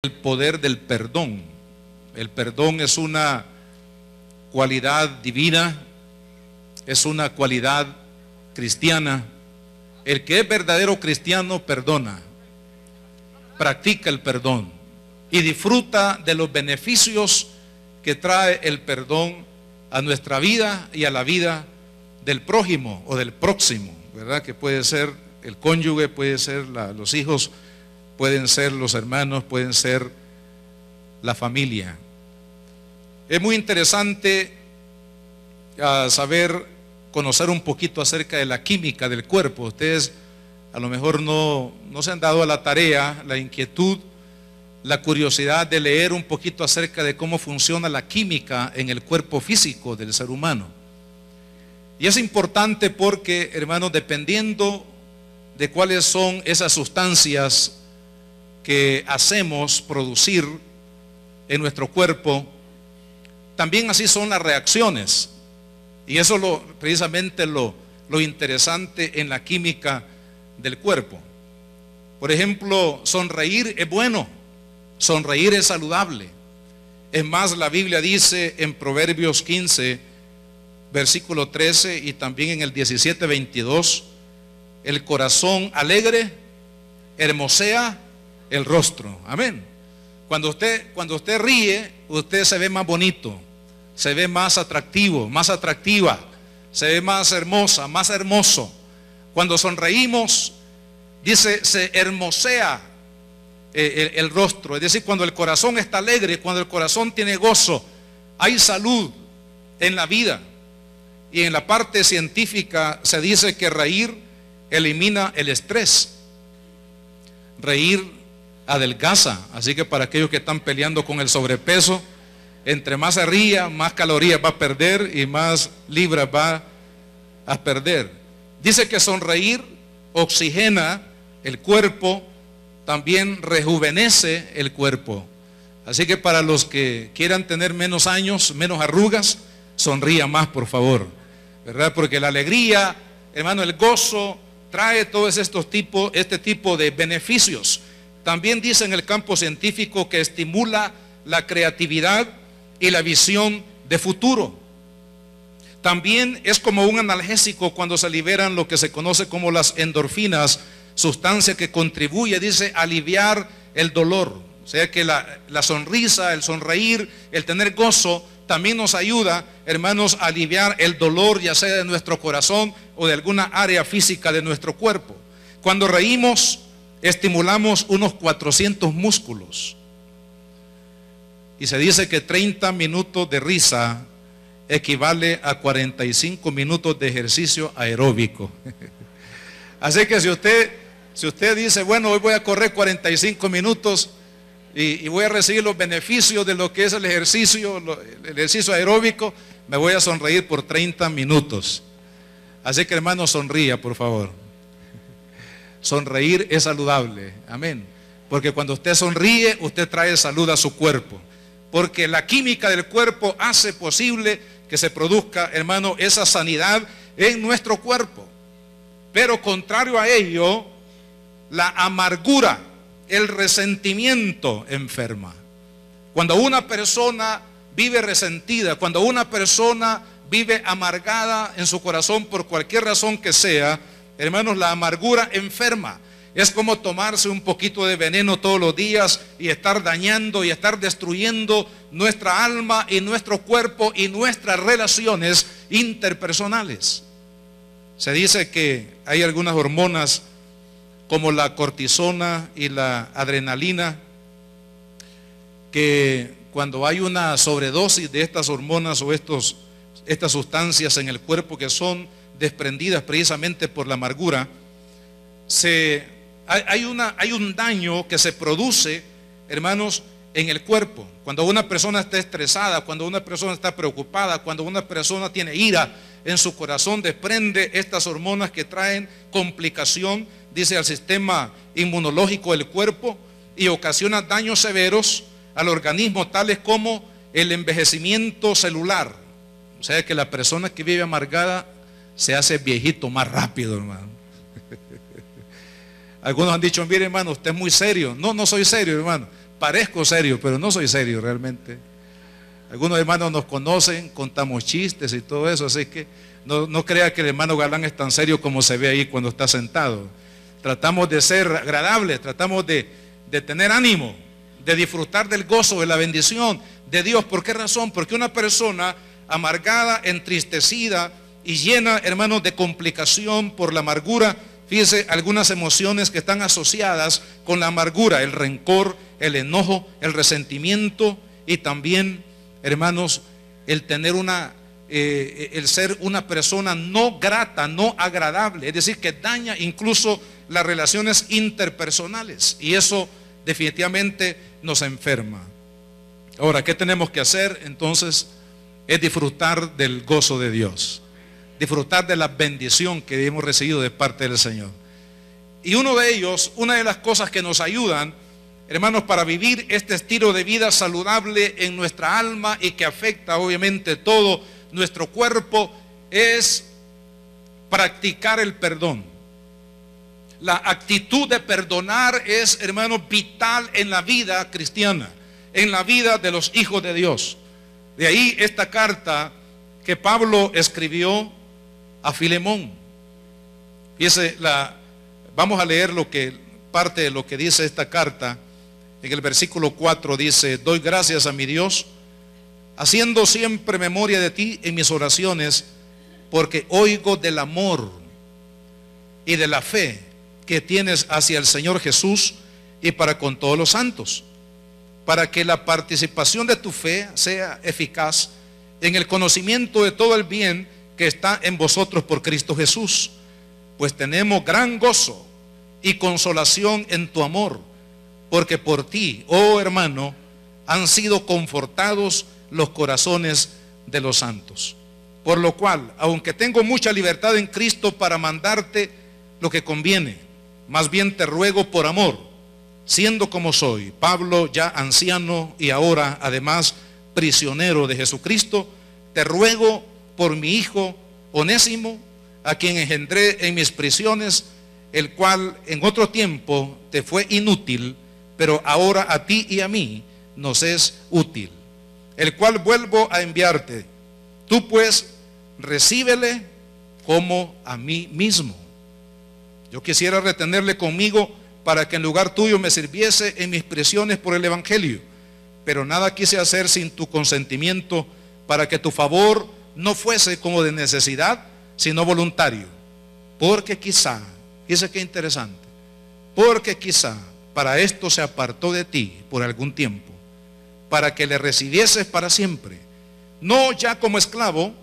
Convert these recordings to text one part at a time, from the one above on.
El poder del perdón. El perdón es una cualidad divina, es una cualidad cristiana. El que es verdadero cristiano perdona, practica el perdón y disfruta de los beneficios que trae el perdón a nuestra vida y a la vida del prójimo o del próximo, ¿verdad? Que puede ser el cónyuge, puede ser los hijos, pueden ser los hermanos, pueden ser la familia. Es muy interesante conocer un poquito acerca de la química del cuerpo. Ustedes a lo mejor no se han dado a la tarea, la inquietud, la curiosidad de leer un poquito acerca de cómo funciona la química en el cuerpo físico del ser humano. Y es importante porque, hermanos, dependiendo de cuáles son esas sustancias que hacemos producir en nuestro cuerpo, también así son las reacciones. Y eso es precisamente lo interesante en la química del cuerpo. Por ejemplo, sonreír es bueno, sonreír es saludable. Es más, la Biblia dice en Proverbios 15, versículo 13 y también en el 17, 22, el corazón alegre hermosea el rostro. Amén. Cuando usted ríe, usted se ve más bonito, se ve más atractivo, más atractiva, se ve más hermosa, más hermoso. Cuando sonreímos, dice, se hermosea el rostro. Es decir, cuando el corazón está alegre, cuando el corazón tiene gozo, hay salud en la vida. Y en la parte científica se dice que reír elimina el estrés. Reír adelgaza, así que para aquellos que están peleando con el sobrepeso, entre más se ría, más calorías va a perder y más libras va a perder. Dice que sonreír oxigena el cuerpo, también rejuvenece el cuerpo. Así que para los que quieran tener menos años, menos arrugas, sonría más, por favor, ¿verdad? Porque la alegría, hermano, el gozo trae todos este tipo de beneficios. También dice en el campo científico que estimula la creatividad y la visión de futuro. También es como un analgésico cuando se liberan lo que se conoce como las endorfinas, sustancia que contribuye, dice, a aliviar el dolor. O sea que la sonrisa, el sonreír, el tener gozo, también nos ayuda, hermanos, a aliviar el dolor, ya sea de nuestro corazón o de alguna área física de nuestro cuerpo. Cuando reímos, estimulamos unos 400 músculos. Y se dice que 30 minutos de risa equivale a 45 minutos de ejercicio aeróbico. Así que si usted dice, bueno, hoy voy a correr 45 minutos y voy a recibir los beneficios de lo que es el ejercicio aeróbico, me voy a sonreír por 30 minutos. Así que, hermano, sonría, por favor. Sonreír es saludable, amén. Porque cuando usted sonríe, usted trae salud a su cuerpo. Porque la química del cuerpo hace posible que se produzca, hermano, esa sanidad en nuestro cuerpo. Pero contrario a ello, la amargura, el resentimiento enferma. Cuando una persona vive resentida, cuando una persona vive amargada en su corazón por cualquier razón que sea, hermanos, la amargura enferma. Es como tomarse un poquito de veneno todos los días y estar dañando y estar destruyendo nuestra alma y nuestro cuerpo y nuestras relaciones interpersonales. Se dice que hay algunas hormonas como la cortisona y la adrenalina, que cuando hay una sobredosis de estas hormonas o estas sustancias en el cuerpo que son desprendidas precisamente por la amargura, hay un daño que se produce, hermanos, en el cuerpo. Cuando una persona está estresada, cuando una persona está preocupada, cuando una persona tiene ira en su corazón, desprende estas hormonas que traen complicación, dice, al sistema inmunológico del cuerpo y ocasiona daños severos al organismo, tales como el envejecimiento celular. O sea que la persona que vive amargada se hace viejito más rápido, hermano. Algunos han dicho, mire, hermano, usted es muy serio. No, no soy serio, hermano, parezco serio, pero no soy serio realmente. Algunos hermanos nos conocen, contamos chistes y todo eso, así que no crea que el hermano Galán es tan serio como se ve ahí cuando está sentado. Tratamos de ser agradables, tratamos de tener ánimo, de disfrutar del gozo, de la bendición de Dios. ¿Por qué razón? Porque una persona amargada, entristecida y llena, hermanos, de complicación por la amargura, fíjese algunas emociones que están asociadas con la amargura: el rencor, el enojo, el resentimiento y también, hermanos, el tener el ser una persona no grata, no agradable, es decir, que daña incluso las relaciones interpersonales, y eso definitivamente nos enferma. Ahora, ¿qué tenemos que hacer? Entonces, es disfrutar del gozo de Dios, disfrutar de la bendición que hemos recibido de parte del Señor. Y una de las cosas que nos ayudan, hermanos, para vivir este estilo de vida saludable en nuestra alma y que afecta obviamente todo nuestro cuerpo, es practicar el perdón. La actitud de perdonar es, hermanos, vital en la vida cristiana, en la vida de los hijos de Dios. De ahí esta carta que Pablo escribió a Filemón. Fíjese, vamos a leer parte de lo que dice esta carta. En el versículo 4 dice: doy gracias a mi Dios, haciendo siempre memoria de ti en mis oraciones, porque oigo del amor y de la fe que tienes hacia el Señor Jesús y para con todos los santos, para que la participación de tu fe sea eficaz en el conocimiento de todo el bien que está en vosotros por Cristo Jesús. Pues tenemos gran gozo y consolación en tu amor, porque por ti, oh hermano, han sido confortados los corazones de los santos. Por lo cual, aunque tengo mucha libertad en Cristo para mandarte lo que conviene, más bien te ruego por amor, siendo como soy, Pablo, ya anciano y ahora además prisionero de Jesucristo, te ruego por mi hijo Onésimo, a quien engendré en mis prisiones, el cual en otro tiempo te fue inútil, pero ahora a ti y a mí nos es útil, el cual vuelvo a enviarte. Tú pues recíbele como a mí mismo. Yo quisiera retenerle conmigo para que en lugar tuyo me sirviese en mis prisiones por el evangelio, pero nada quise hacer sin tu consentimiento, para que tu favor no fuese como de necesidad, sino voluntario. Porque quizá, fíjese qué interesante, porque quizá para esto se apartó de ti por algún tiempo, para que le recibieses para siempre, no ya como esclavo,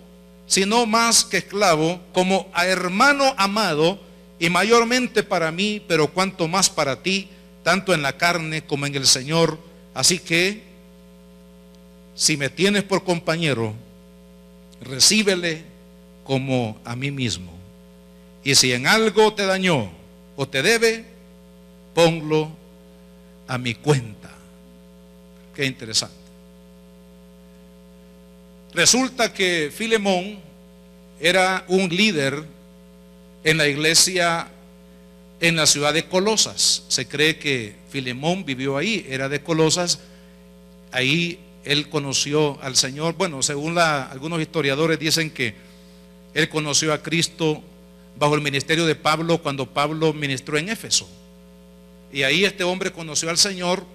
sino más que esclavo, como a hermano amado, y mayormente para mí, pero cuanto más para ti, tanto en la carne como en el Señor. Así que, si me tienes por compañero, recíbele como a mí mismo. Y si en algo te dañó o te debe, ponlo a mi cuenta. Qué interesante. Resulta que Filemón era un líder en la iglesia en la ciudad de Colosas. Se cree que Filemón vivió ahí, era de Colosas. Ahí él conoció al Señor. Bueno, según algunos historiadores dicen que él conoció a Cristo bajo el ministerio de Pablo, cuando Pablo ministró en Éfeso. Y ahí este hombre conoció al Señor,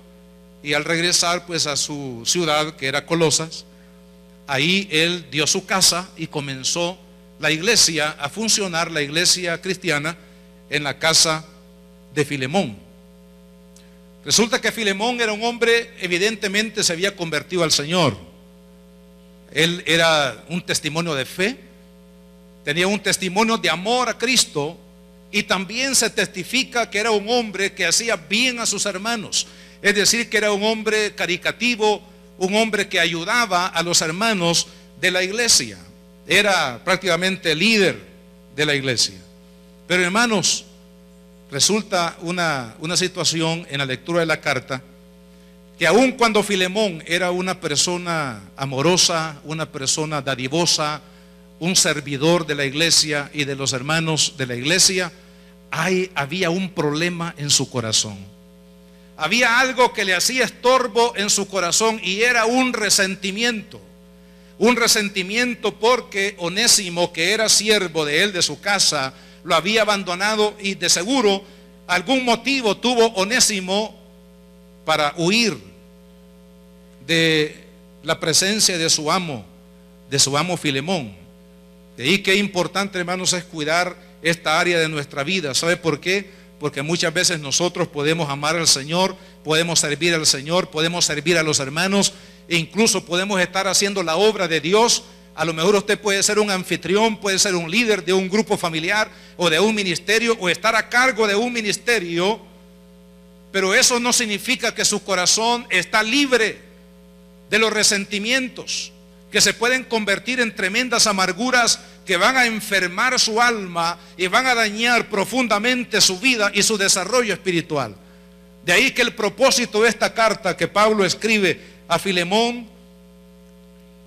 y al regresar pues a su ciudad, que era Colosas, ahí él dio su casa y comenzó la iglesia a funcionar, la iglesia cristiana, en la casa de Filemón. Resulta que Filemón era un hombre, evidentemente se había convertido al Señor. Él era un testimonio de fe, tenía un testimonio de amor a Cristo, y también se testifica que era un hombre que hacía bien a sus hermanos. Es decir, que era un hombre caritativo, un hombre que ayudaba a los hermanos de la iglesia. Era prácticamente líder de la iglesia. Pero hermanos, resulta una situación en la lectura de la carta, que aun cuando Filemón era una persona amorosa, una persona dadivosa, un servidor de la iglesia y de los hermanos de la iglesia, había un problema en su corazón. había algo que le hacía estorbo en su corazón y era un resentimiento. Un resentimiento porque Onésimo, que era siervo de él, de su casa, lo había abandonado y de seguro algún motivo tuvo Onésimo para huir de la presencia de su amo Filemón. De ahí que importante, hermanos, es cuidar esta área de nuestra vida. ¿Sabe por qué? Porque muchas veces nosotros podemos amar al Señor, podemos servir al Señor, podemos servir a los hermanos, e incluso podemos estar haciendo la obra de Dios. A lo mejor usted puede ser un anfitrión, puede ser un líder de un grupo familiar o de un ministerio o estar a cargo de un ministerio, pero eso no significa que su corazón está libre de los resentimientos que se pueden convertir en tremendas amarguras que van a enfermar su alma y van a dañar profundamente su vida y su desarrollo espiritual. De ahí que el propósito de esta carta que Pablo escribe a Filemón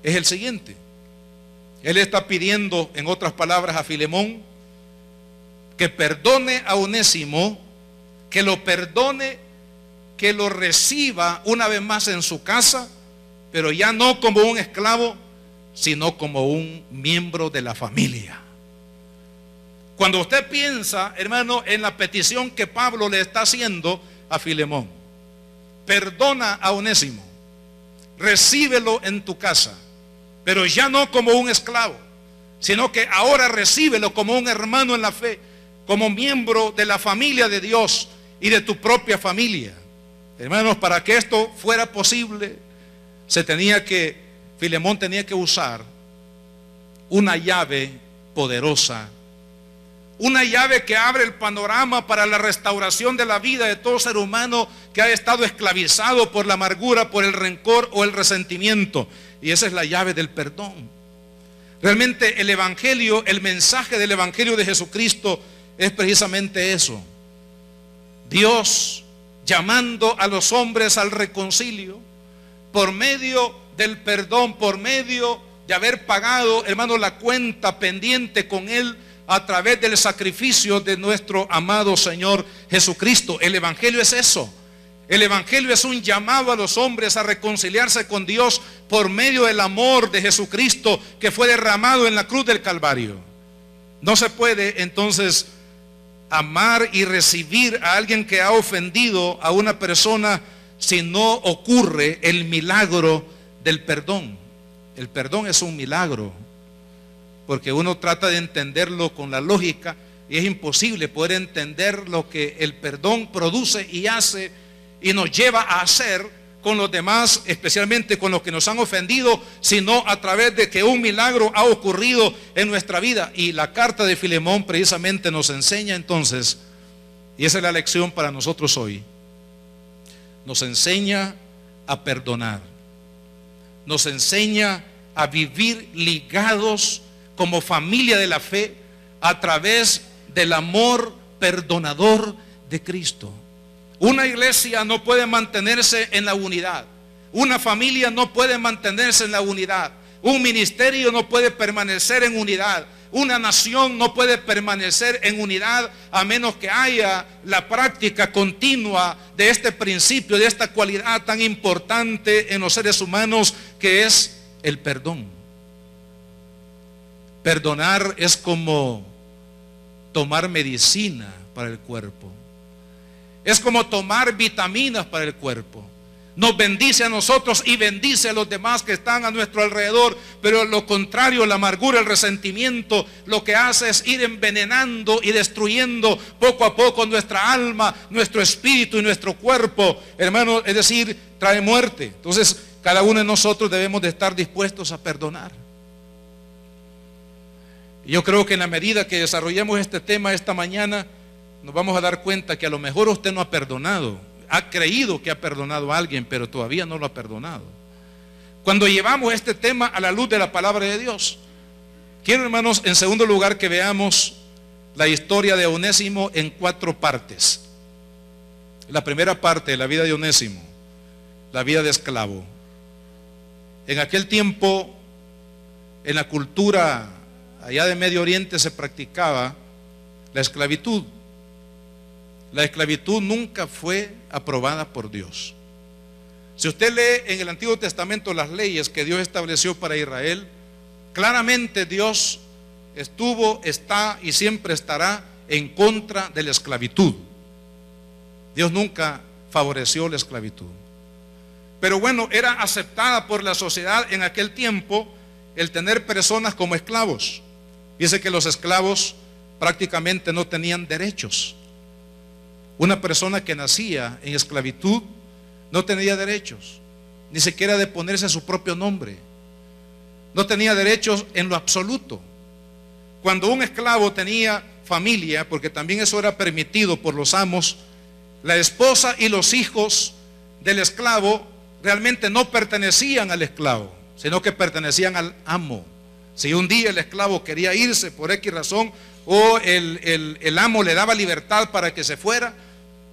es el siguiente. Él está pidiendo, en otras palabras, a Filemón que perdone a Onésimo, que lo perdone, que lo reciba una vez más en su casa, pero ya no como un esclavo, sino como un miembro de la familia. Cuando usted piensa, hermano, en la petición que Pablo le está haciendo a Filemón, perdona a Onésimo, recíbelo en tu casa, pero ya no como un esclavo, sino que ahora recíbelo como un hermano en la fe, como miembro de la familia de Dios y de tu propia familia. Hermanos, para que esto fuera posible, Filemón tenía que usar una llave poderosa, una llave que abre el panorama para la restauración de la vida de todo ser humano que ha estado esclavizado por la amargura, por el rencor o el resentimiento. Y esa es la llave del perdón. Realmente el evangelio, el mensaje del evangelio de Jesucristo es precisamente eso. Dios llamando a los hombres al reconcilio por medio del perdón, por medio de haber pagado, hermano, la cuenta pendiente con Él a través del sacrificio de nuestro amado Señor Jesucristo. El evangelio es eso. El evangelio es un llamado a los hombres a reconciliarse con Dios por medio del amor de Jesucristo que fue derramado en la cruz del Calvario. No se puede entonces amar y recibir a alguien que ha ofendido a una persona si no ocurre el milagro del perdón. El perdón es un milagro, porque uno trata de entenderlo con la lógica y es imposible poder entender lo que el perdón produce y hace y nos lleva a hacer con los demás, especialmente con los que nos han ofendido, sino a través de que un milagro ha ocurrido en nuestra vida. Y la carta de Filemón precisamente nos enseña entonces, y esa es la lección para nosotros hoy, nos enseña a perdonar, nos enseña a vivir ligados como familia de la fe a través del amor perdonador de Cristo. Una iglesia no puede mantenerse en la unidad, una familia no puede mantenerse en la unidad, un ministerio no puede permanecer en unidad, una nación no puede permanecer en unidad a menos que haya la práctica continua de este principio, de esta cualidad tan importante en los seres humanos que es el perdón. Perdonar es como tomar medicina para el cuerpo. Es como tomar vitaminas para el cuerpo. Nos bendice a nosotros y bendice a los demás que están a nuestro alrededor. Pero lo contrario, la amargura, el resentimiento, lo que hace es ir envenenando y destruyendo poco a poco nuestra alma, nuestro espíritu y nuestro cuerpo. Hermano, es decir, trae muerte. Entonces, cada uno de nosotros debemos de estar dispuestos a perdonar. Yo creo que en la medida que desarrollemos este tema esta mañana, nos vamos a dar cuenta que a lo mejor usted no ha perdonado, ha creído que ha perdonado a alguien, pero todavía no lo ha perdonado. Cuando llevamos este tema a la luz de la palabra de Dios, quiero, hermanos, en segundo lugar que veamos la historia de Onésimo en 4 partes. La primera parte de la vida de Onésimo, la vida de esclavo. En aquel tiempo, en la cultura allá de Medio Oriente se practicaba la esclavitud. la esclavitud nunca fue aprobada por Dios. Si usted lee en el Antiguo Testamento las leyes que Dios estableció para Israel, claramente Dios estuvo, está y siempre estará en contra de la esclavitud. Dios nunca favoreció la esclavitud. Pero bueno, era aceptada por la sociedad en aquel tiempo el tener personas como esclavos. Dice que los esclavos prácticamente no tenían derechos. Una persona que nacía en esclavitud no tenía derechos, ni siquiera de ponerse su propio nombre. No tenía derechos en lo absoluto. Cuando un esclavo tenía familia, porque también eso era permitido por los amos, la esposa y los hijos del esclavo realmente no pertenecían al esclavo, sino que pertenecían al amo. Si un día el esclavo quería irse por X razón, o el amo le daba libertad para que se fuera,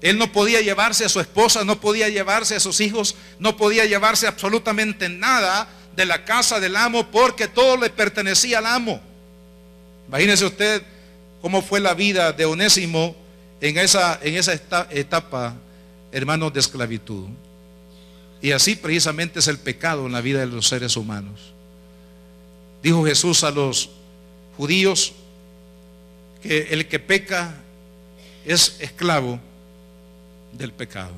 él no podía llevarse a su esposa, no podía llevarse a sus hijos, no podía llevarse absolutamente nada de la casa del amo, porque todo le pertenecía al amo. Imagínese usted cómo fue la vida de Onésimo en esa etapa, hermanos, de esclavitud. Y así precisamente es el pecado en la vida de los seres humanos. Dijo Jesús a los judíos que el que peca es esclavo del pecado.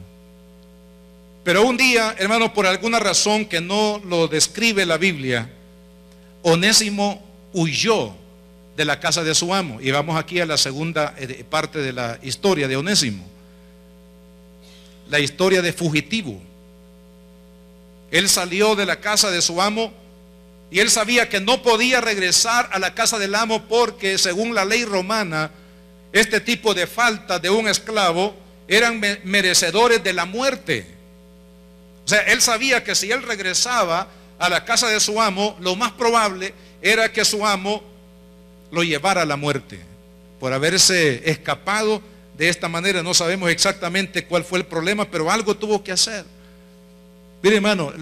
Pero un día, hermano, por alguna razón que no lo describe la Biblia, Onésimo huyó de la casa de su amo. Y vamos aquí a la segunda parte de la historia de Onésimo, la historia de fugitivo. Él salió de la casa de su amo y él sabía que no podía regresar a la casa del amo, porque según la ley romana, este tipo de falta de un esclavo eran merecedores de la muerte. O sea, él sabía que si él regresaba a la casa de su amo, lo más probable era que su amo lo llevara a la muerte por haberse escapado de esta manera. No sabemos exactamente cuál fue el problema, pero algo tuvo que hacer. Mire, hermano,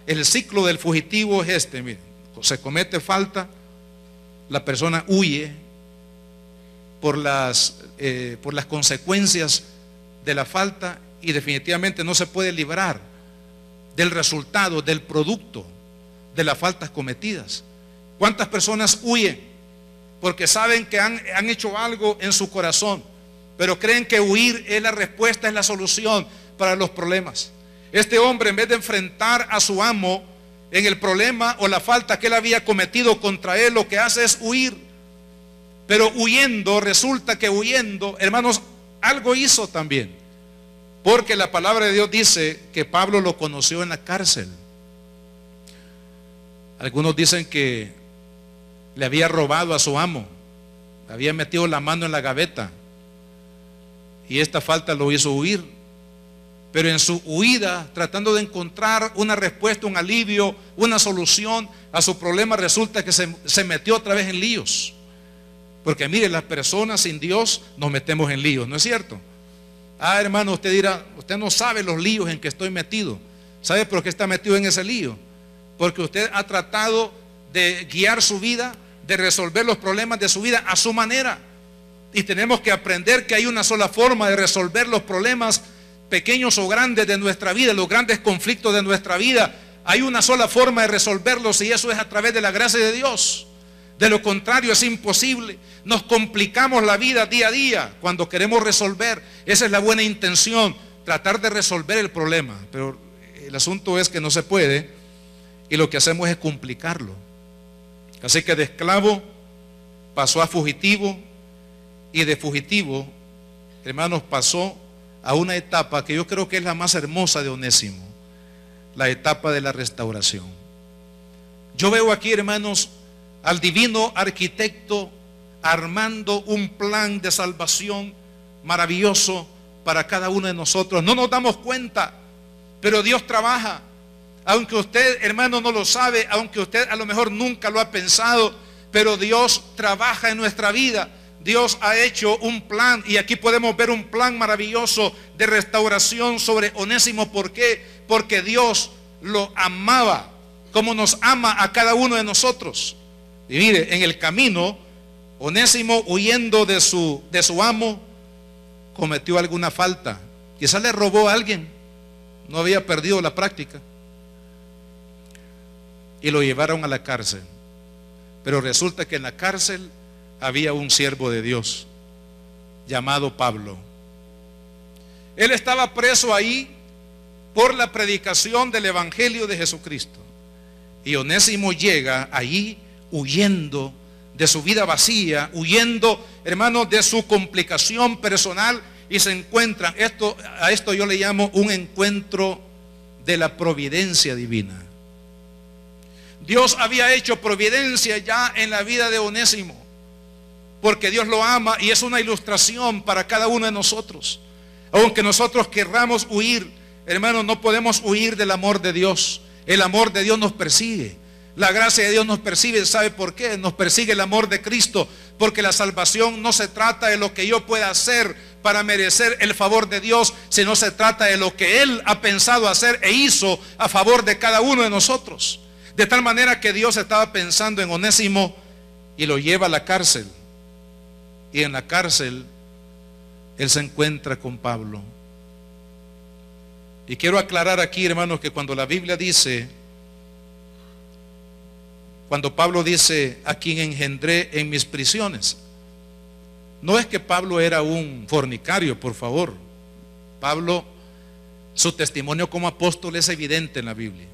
el ciclo del fugitivo es este. Mire, se comete falta, la persona huye por las consecuencias de la falta, y definitivamente no se puede librar del resultado, del producto de las faltas cometidas. ¿Cuántas personas huyen porque saben que han hecho algo en su corazón, pero creen que huir es la respuesta, es la solución para los problemas? Este hombre, en vez de enfrentar a su amo en el problema o la falta que él había cometido contra él, lo que hace es huir. Pero huyendo, resulta que huyendo, hermanos, algo hizo también, porque la palabra de Dios dice que Pablo lo conoció en la cárcel. Algunos dicen que le había robado a su amo, le había metido la mano en la gaveta, y esta falta lo hizo huir. Pero en su huida, tratando de encontrar una respuesta, un alivio, una solución a su problema, resulta que se metió otra vez en líos. Porque mire, las personas sin Dios nos metemos en líos, ¿no es cierto? Ah, hermano, usted dirá, usted no sabe los líos en que estoy metido. ¿Sabe por qué está metido en ese lío? Porque usted ha tratado de guiar su vida, de resolver los problemas de su vida a su manera. Y tenemos que aprender que hay una sola forma de resolver los problemas, pequeños o grandes, de nuestra vida, los grandes conflictos de nuestra vida. Hay una sola forma de resolverlos, y eso es a través de la gracia de Dios. De lo contrario es imposible. Nos complicamos la vida día a día cuando queremos resolver. Esa es la buena intención, tratar de resolver el problema, pero el asunto es que no se puede, y lo que hacemos es complicarlo. Así que de esclavo pasó a fugitivo, y de fugitivo, hermanos, pasó a una etapa que yo creo que es la más hermosa de Onésimo, la etapa de la restauración. Yo veo aquí, hermanos, al divino arquitecto armando un plan de salvación maravilloso para cada uno de nosotros. No nos damos cuenta, pero Dios trabaja. Aunque usted, hermano, no lo sabe, aunque usted a lo mejor nunca lo ha pensado, pero Dios trabaja en nuestra vida. Dios ha hecho un plan, y aquí podemos ver un plan maravilloso de restauración sobre Onésimo. ¿Por qué? Porque Dios lo amaba como nos ama a cada uno de nosotros. Y mire, en el camino, Onésimo, huyendo de su amo, cometió alguna falta. Quizás le robó a alguien, no había perdido la práctica. Y lo llevaron a la cárcel. Pero resulta que en la cárcel había un siervo de Dios llamado Pablo. Él estaba preso ahí por la predicación del Evangelio de Jesucristo. Y Onésimo llega ahí huyendo de su vida vacía, huyendo, hermanos, de su complicación personal, y se encuentran, a esto yo le llamo un encuentro de la providencia divina. Dios había hecho providencia ya en la vida de Onésimo, porque Dios lo ama, y es una ilustración para cada uno de nosotros. Aunque nosotros querramos huir, hermanos, no podemos huir del amor de Dios. El amor de Dios nos persigue. La gracia de Dios nos persigue. ¿Sabe por qué? Nos persigue el amor de Cristo, porque la salvación no se trata de lo que yo pueda hacer para merecer el favor de Dios, sino se trata de lo que Él ha pensado hacer e hizo a favor de cada uno de nosotros. De tal manera que Dios estaba pensando en Onésimo y lo lleva a la cárcel. Y en la cárcel él se encuentra con Pablo. Y quiero aclarar aquí, hermanos, que cuando la Biblia dice, cuando Pablo dice a quien engendré en mis prisiones, no es que Pablo era un fornicario, por favor. Pablo, su testimonio como apóstol es evidente en la Biblia.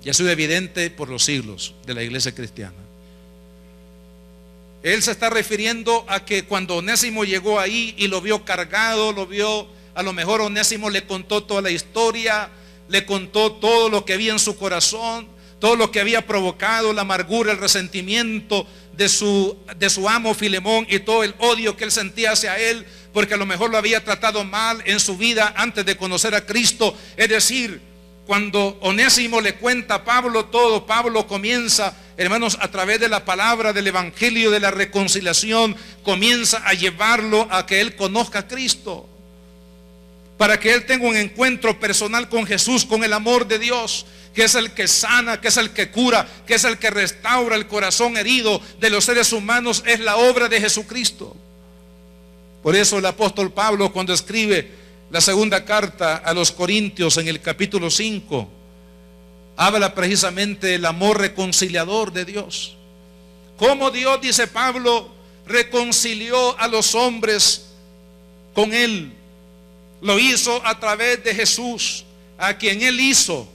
Y ha sido evidente por los siglos de la iglesia cristiana. Él se está refiriendo a que cuando Onésimo llegó ahí y lo vio cargado, lo vio, a lo mejor Onésimo le contó toda la historia, le contó todo lo que había en su corazón, todo lo que había provocado, la amargura, el resentimiento de su amo Filemón y todo el odio que él sentía hacia él, porque a lo mejor lo había tratado mal en su vida antes de conocer a Cristo. Es decir, cuando Onésimo le cuenta a Pablo todo, Pablo comienza, hermanos, a través de la palabra del Evangelio de la reconciliación, comienza a llevarlo a que él conozca a Cristo, para que él tenga un encuentro personal con Jesús, con el amor de Dios, que es el que sana, que es el que cura, que es el que restaura el corazón herido de los seres humanos. Es la obra de Jesucristo. Por eso el apóstol Pablo, cuando escribe la segunda carta a los Corintios en el capítulo 5, habla precisamente del amor reconciliador de Dios. Cómo Dios, dice Pablo, reconcilió a los hombres con Él. Lo hizo a través de Jesús, a quien Él hizo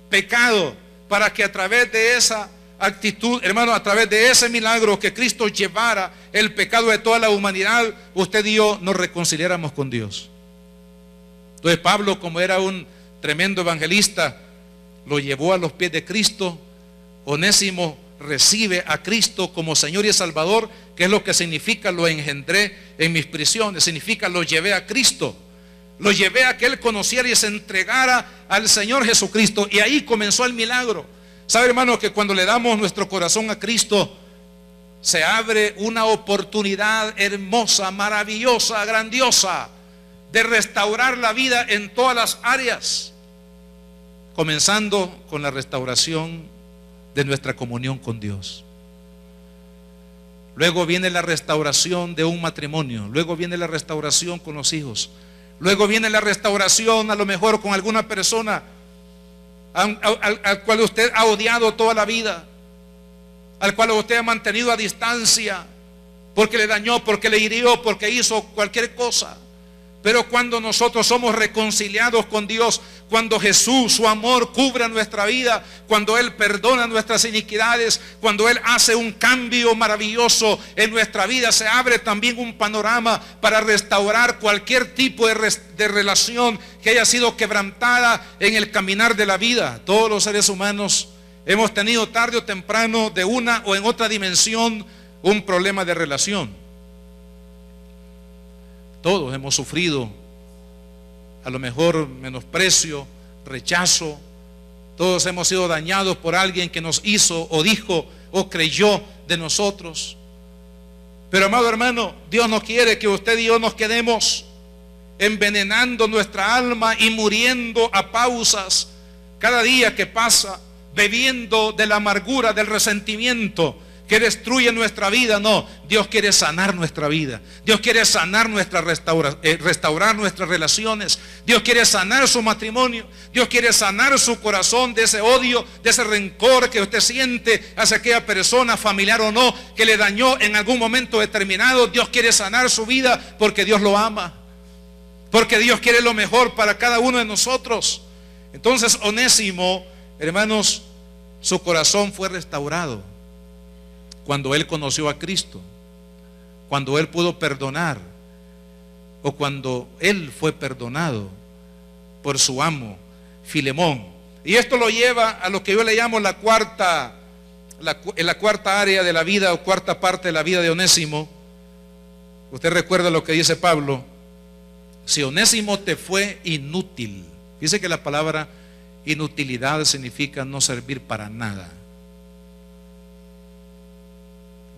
pecado, para que a través de esa actitud, hermano, a través de ese milagro que Cristo llevara el pecado de toda la humanidad, usted y yo nos reconciliáramos con Dios. Entonces Pablo, como era un tremendo evangelista, lo llevó a los pies de Cristo. Onésimo recibe a Cristo como Señor y Salvador, que es lo que significa lo engendré en mis prisiones, significa lo llevé a Cristo. Lo llevé a que él conociera y se entregara al Señor Jesucristo. Y ahí comenzó el milagro. ¿Sabe, hermano, que cuando le damos nuestro corazón a Cristo, se abre una oportunidad hermosa, maravillosa, grandiosa, de restaurar la vida en todas las áreas, comenzando con la restauración de nuestra comunión con Dios? Luego viene la restauración de un matrimonio, luego viene la restauración con los hijos, luego viene la restauración a lo mejor con alguna persona al cual usted ha odiado toda la vida, al cual usted ha mantenido a distancia porque le dañó, porque le hirió, porque hizo cualquier cosa. Pero cuando nosotros somos reconciliados con Dios, cuando Jesús, su amor, cubre nuestra vida, cuando Él perdona nuestras iniquidades, cuando Él hace un cambio maravilloso en nuestra vida, se abre también un panorama para restaurar cualquier tipo de relación que haya sido quebrantada en el caminar de la vida. Todos los seres humanos hemos tenido tarde o temprano, de una o en otra dimensión, un problema de relación. Todos hemos sufrido a lo mejor menosprecio, rechazo. Todos hemos sido dañados por alguien que nos hizo o dijo o creyó de nosotros. Pero, amado hermano, Dios no quiere que usted y yo nos quedemos envenenando nuestra alma y muriendo a pausas cada día que pasa, bebiendo de la amargura, del resentimiento, que destruye nuestra vida. No, Dios quiere sanar nuestra vida. Dios quiere sanar restaurar nuestras relaciones. Dios quiere sanar su matrimonio. Dios quiere sanar su corazón de ese odio, de ese rencor que usted siente hacia aquella persona, familiar o no, que le dañó en algún momento determinado. Dios quiere sanar su vida porque Dios lo ama, porque Dios quiere lo mejor para cada uno de nosotros. Entonces Onésimo, hermanos, su corazón fue restaurado cuando él conoció a Cristo, cuando él pudo perdonar, o cuando él fue perdonado por su amo Filemón. Y esto lo lleva a lo que yo le llamo la cuarta área de la vida, o cuarta parte de la vida de Onésimo. Usted recuerda lo que dice Pablo: si Onésimo te fue inútil. Dice que la palabra inutilidad significa no servir para nada.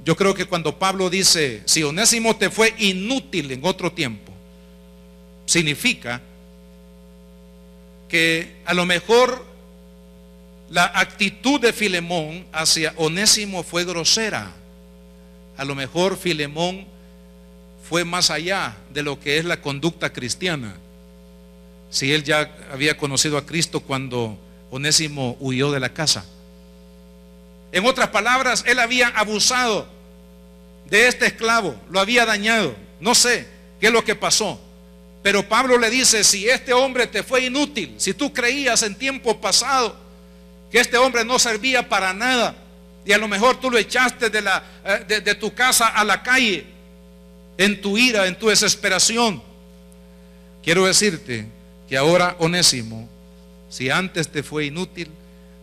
Yo creo que cuando Pablo dice si Onésimo te fue inútil en otro tiempo, significa que a lo mejor la actitud de Filemón hacia Onésimo fue grosera. A lo mejor Filemón fue más allá de lo que es la conducta cristiana. Si él ya había conocido a Cristo cuando Onésimo huyó de la casa. En otras palabras, él había abusado de este esclavo, lo había dañado. No sé qué es lo que pasó, pero Pablo le dice: si este hombre te fue inútil, si tú creías en tiempo pasado que este hombre no servía para nada, y a lo mejor tú lo echaste de tu casa a la calle en tu ira, en tu desesperación, quiero decirte que ahora Onésimo, si antes te fue inútil,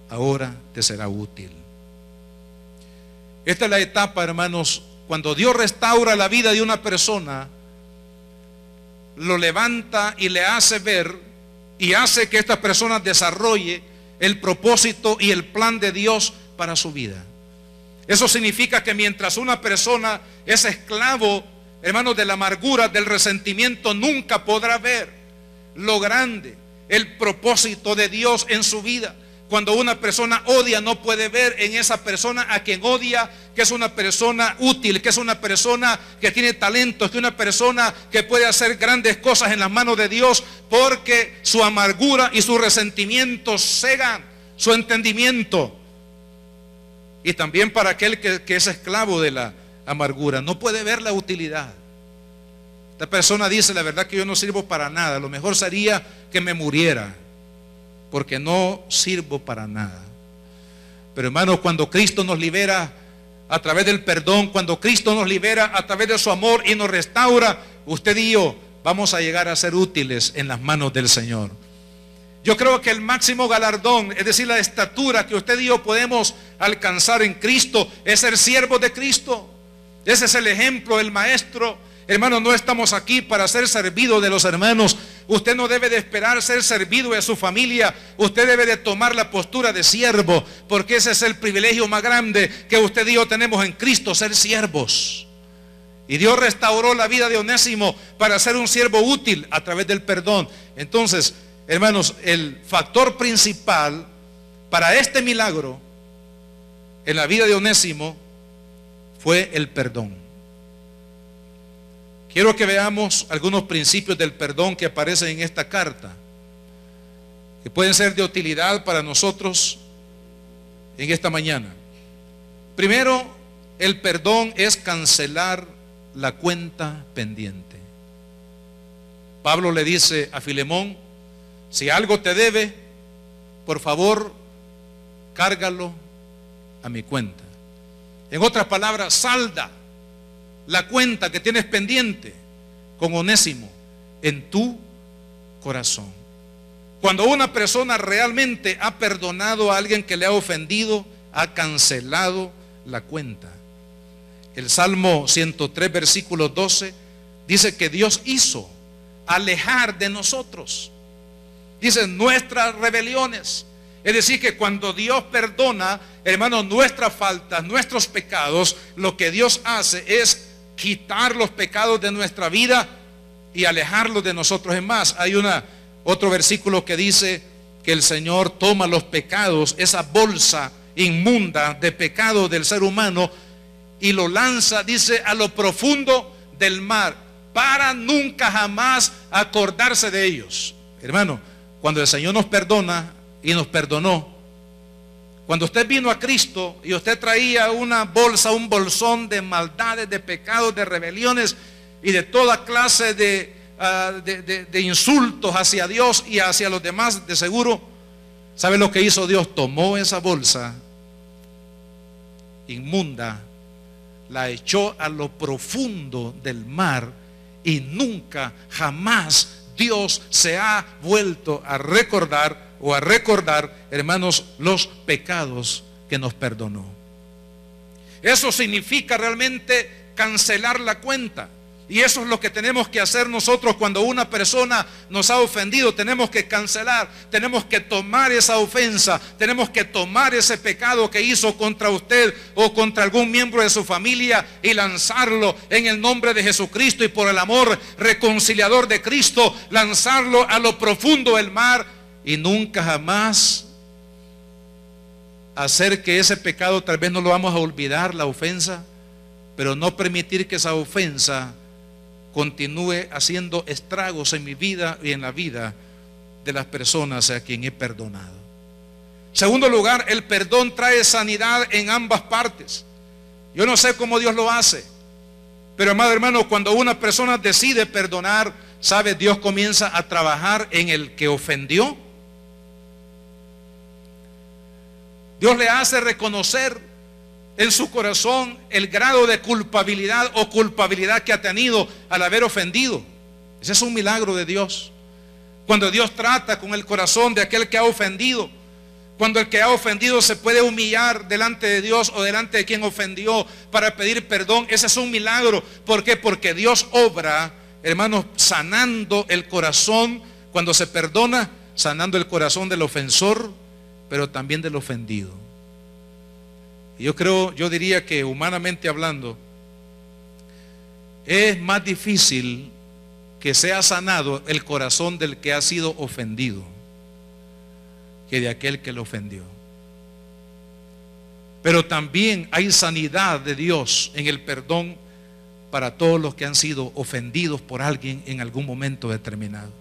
ahora te será útil. Esta es la etapa, hermanos, cuando Dios restaura la vida de una persona, lo levanta y le hace ver y hace que esta persona desarrolle el propósito y el plan de Dios para su vida. Eso significa que mientras una persona es esclavo, hermanos, de la amargura, del resentimiento, nunca podrá ver lo grande, el propósito de Dios en su vida. Cuando una persona odia, no puede ver en esa persona a quien odia que es una persona útil, que es una persona que tiene talentos, que es una persona que puede hacer grandes cosas en las manos de Dios, porque su amargura y su resentimiento cegan su entendimiento. Y también para aquel que es esclavo de la amargura, no puede ver la utilidad. Esta persona dice: la verdad que yo no sirvo para nada, lo mejor sería que me muriera, porque no sirvo para nada. Pero hermanos, cuando Cristo nos libera a través del perdón, cuando Cristo nos libera a través de su amor y nos restaura, usted y yo vamos a llegar a ser útiles en las manos del Señor. Yo creo que el máximo galardón, es decir, la estatura que usted y yo podemos alcanzar en Cristo, es ser siervos de Cristo. Ese es el ejemplo, el maestro. Hermanos, no estamos aquí para ser servidos de los hermanos. Usted no debe de esperar ser servido de su familia. Usted debe de tomar la postura de siervo, porque ese es el privilegio más grande que usted y yo tenemos en Cristo, ser siervos. Y Dios restauró la vida de Onésimo para ser un siervo útil a través del perdón. Entonces, hermanos, el factor principal para este milagro en la vida de Onésimo fue el perdón. Quiero que veamos algunos principios del perdón que aparecen en esta carta, que pueden ser de utilidad para nosotros en esta mañana. Primero, el perdón es cancelar la cuenta pendiente. Pablo le dice a Filemón: si algo te debe, por favor, cárgalo a mi cuenta. En otras palabras, salda la cuenta que tienes pendiente con Onésimo en tu corazón. Cuando una persona realmente ha perdonado a alguien que le ha ofendido, ha cancelado la cuenta. El Salmo 103, versículo 12, dice que Dios hizo alejar de nosotros, dice, nuestras rebeliones. Es decir, que cuando Dios perdona, hermanos, nuestras faltas, nuestros pecados, lo que Dios hace es quitar los pecados de nuestra vida y alejarlos de nosotros. Es más, hay otro versículo que dice que el Señor toma los pecados, esa bolsa inmunda de pecado del ser humano, y lo lanza, dice, a lo profundo del mar, para nunca jamás acordarse de ellos. Hermano, cuando el Señor nos perdona y nos perdonó, cuando usted vino a Cristo y usted traía una bolsa, un bolsón de maldades, de pecados, de rebeliones y de toda clase de insultos hacia Dios y hacia los demás, de seguro, ¿sabe lo que hizo Dios? Tomó esa bolsa inmunda, la echó a lo profundo del mar y nunca, jamás Dios se ha vuelto a recordar, hermanos, los pecados que nos perdonó. Eso significa realmente cancelar la cuenta. Y eso es lo que tenemos que hacer nosotros cuando una persona nos ha ofendido. Tenemos que cancelar, tenemos que tomar esa ofensa, tenemos que tomar ese pecado que hizo contra usted o contra algún miembro de su familia y lanzarlo en el nombre de Jesucristo y por el amor reconciliador de Cristo, lanzarlo a lo profundo del mar y nunca jamás hacer que ese pecado, tal vez no lo vamos a olvidar, la ofensa, pero no permitir que esa ofensa continúe haciendo estragos en mi vida y en la vida de las personas a quien he perdonado. Segundo lugar, el perdón trae sanidad en ambas partes. Yo no sé cómo Dios lo hace, pero amado hermano, cuando una persona decide perdonar, ¿sabe? Dios comienza a trabajar en el que ofendió. Dios le hace reconocer en su corazón el grado de culpabilidad o culpabilidad que ha tenido al haber ofendido. Ese es un milagro de Dios. Cuando Dios trata con el corazón de aquel que ha ofendido, cuando el que ha ofendido se puede humillar delante de Dios o delante de quien ofendió para pedir perdón, ese es un milagro. ¿Por qué? Porque Dios obra, hermanos, sanando el corazón cuando se perdona, sanando el corazón del ofensor, pero también del ofendido. Yo diría que humanamente hablando, es más difícil que sea sanado el corazón del que ha sido ofendido que de aquel que lo ofendió. Pero también hay sanidad de Dios en el perdón para todos los que han sido ofendidos por alguien en algún momento determinado.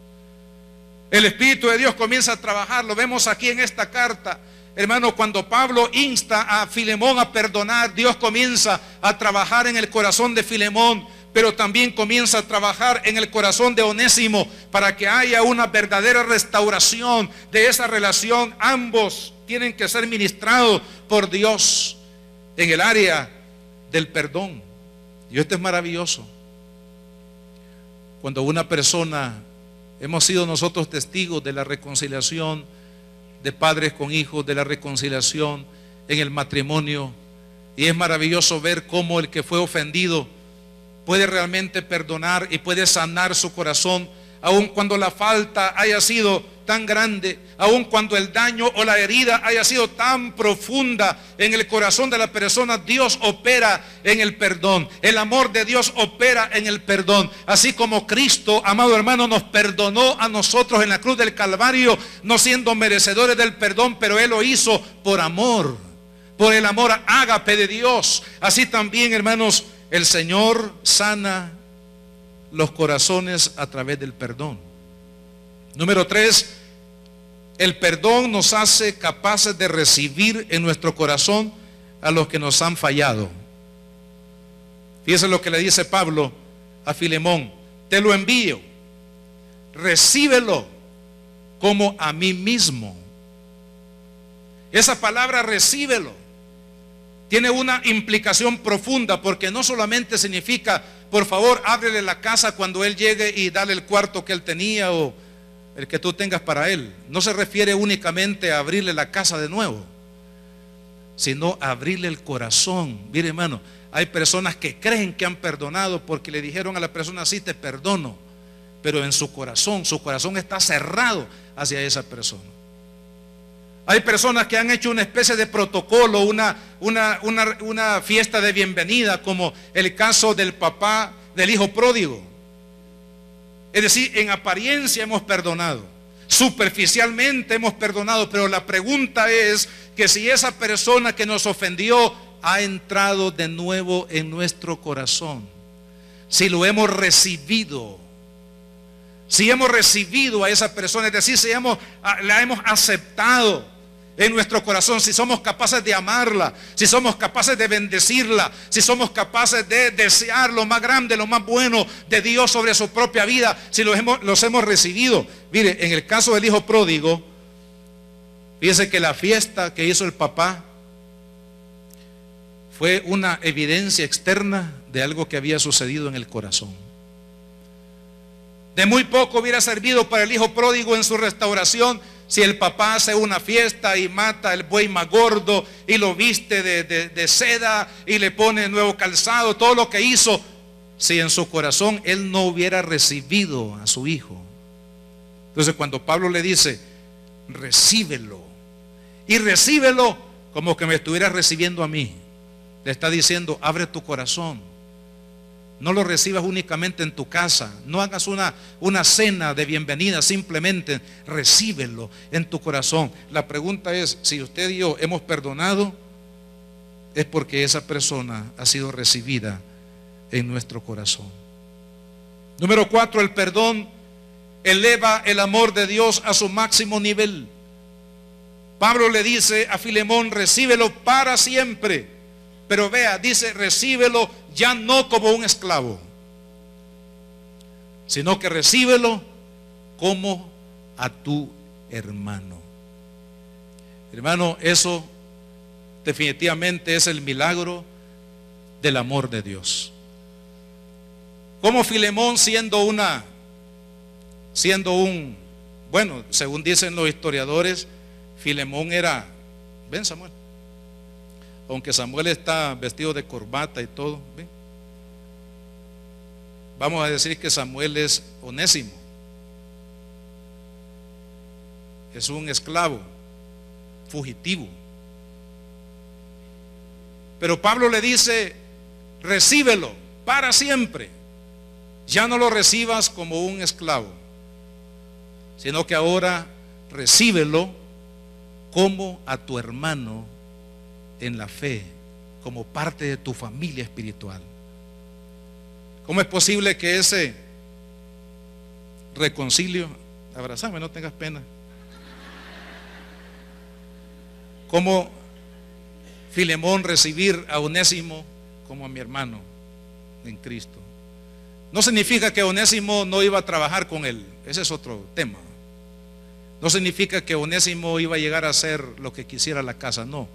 El Espíritu de Dios comienza a trabajar, lo vemos aquí en esta carta. Hermano, cuando Pablo insta a Filemón a perdonar, Dios comienza a trabajar en el corazón de Filemón, pero también comienza a trabajar en el corazón de Onésimo para que haya una verdadera restauración de esa relación. Ambos tienen que ser ministrados por Dios en el área del perdón. Y esto es maravilloso. Cuando una persona, hemos sido nosotros testigos de la reconciliación de padres con hijos, de la reconciliación en el matrimonio, y es maravilloso ver cómo el que fue ofendido puede realmente perdonar y puede sanar su corazón, aun cuando la falta haya sido tan grande, aun cuando el daño o la herida haya sido tan profunda en el corazón de la persona. Dios opera en el perdón, el amor de Dios opera en el perdón, así como Cristo, amado hermano, nos perdonó a nosotros en la cruz del Calvario, no siendo merecedores del perdón, pero Él lo hizo por amor, por el amor ágape de Dios. Así también, hermanos, el Señor sana los corazones a través del perdón. Número 3, el perdón nos hace capaces de recibir en nuestro corazón a los que nos han fallado. Fíjese lo que le dice Pablo a Filemón: te lo envío, recíbelo como a mí mismo. Esa palabra recíbelo tiene una implicación profunda, porque no solamente significa, por favor, ábrele la casa cuando él llegue y dale el cuarto que él tenía o el que tú tengas para él. No se refiere únicamente a abrirle la casa de nuevo, sino a abrirle el corazón. Mire, hermano, hay personas que creen que han perdonado porque le dijeron a la persona: sí, te perdono, pero en su corazón está cerrado hacia esa persona. Hay personas que han hecho una especie de protocolo, una fiesta de bienvenida, como el caso del papá del hijo pródigo. Es decir, en apariencia hemos perdonado, superficialmente hemos perdonado, pero la pregunta es que si esa persona que nos ofendió ha entrado de nuevo en nuestro corazón, si lo hemos recibido, si hemos recibido a esa persona, es decir, si la hemos aceptado en nuestro corazón, si somos capaces de amarla, si somos capaces de bendecirla, si somos capaces de desear lo más grande, lo más bueno de Dios sobre su propia vida, si los hemos recibido. Mire, en el caso del hijo pródigo, fíjese que la fiesta que hizo el papá fue una evidencia externa de algo que había sucedido en el corazón. De muy poco hubiera servido para el hijo pródigo en su restauración si el papá hace una fiesta y mata el buey más gordo y lo viste de seda y le pone nuevo calzado, todo lo que hizo, si en su corazón él no hubiera recibido a su hijo. Entonces cuando Pablo le dice, recíbelo, y recíbelo como que me estuviera recibiendo a mí, le está diciendo, abre tu corazón. No lo recibas únicamente en tu casa. No hagas una cena de bienvenida. Simplemente recíbelo en tu corazón. La pregunta es, si usted y yo hemos perdonado, es porque esa persona ha sido recibida en nuestro corazón. Número 4, el perdón eleva el amor de Dios a su máximo nivel. Pablo le dice a Filemón, recíbelo para siempre. Pero vea, dice, recíbelo ya no como un esclavo, sino que recíbelo como a tu hermano. Hermano, eso definitivamente es el milagro del amor de Dios. Como Filemón bueno, según dicen los historiadores, Filemón era, ven Samuel, aunque Samuel está vestido de corbata y todo, ¿ven? Vamos a decir que Samuel es Onésimo, es un esclavo fugitivo. Pero Pablo le dice, recíbelo para siempre. Ya no lo recibas como un esclavo, sino que ahora recíbelo como a tu hermano en la fe, como parte de tu familia espiritual. ¿Cómo es posible que ese reconcilio, abrazame, no tengas pena, como Filemón recibir a Onésimo como a mi hermano en Cristo? No significa que Onésimo no iba a trabajar con él, ese es otro tema. No significa que Onésimo iba a llegar a hacer lo que quisiera la casa, no.